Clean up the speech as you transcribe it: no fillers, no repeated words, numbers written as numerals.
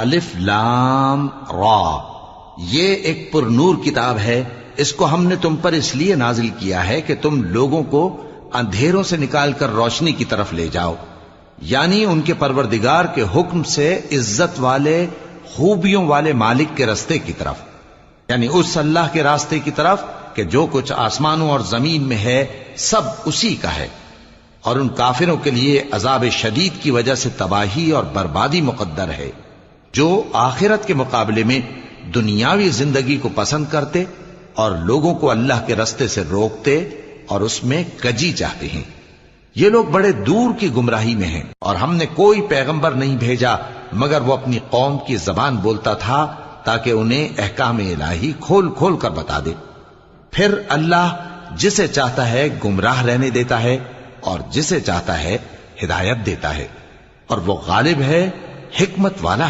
الف لام را، یہ ایک پر نور کتاب ہے، اس کو ہم نے تم پر اس لیے نازل کیا ہے کہ تم لوگوں کو اندھیروں سے نکال کر روشنی کی طرف لے جاؤ، یعنی ان کے پروردگار کے حکم سے عزت والے خوبیوں والے مالک کے راستے کی طرف، یعنی اس اللہ کے راستے کی طرف کہ جو کچھ آسمانوں اور زمین میں ہے سب اسی کا ہے۔ اور ان کافروں کے لیے عذاب شدید کی وجہ سے تباہی اور بربادی مقدر ہے، جو آخرت کے مقابلے میں دنیاوی زندگی کو پسند کرتے اور لوگوں کو اللہ کے راستے سے روکتے اور اس میں کجی چاہتے ہیں۔ یہ لوگ بڑے دور کی گمراہی میں ہیں، اور ہم نے کوئی پیغمبر نہیں بھیجا مگر وہ اپنی قوم کی زبان بولتا تھا تاکہ انہیں احکام الہی کھول کھول کر بتا دے۔ پھر اللہ جسے چاہتا ہے گمراہ رہنے دیتا ہے اور جسے چاہتا ہے ہدایت دیتا ہے، اور وہ غالب ہے، حکمت والا ہے۔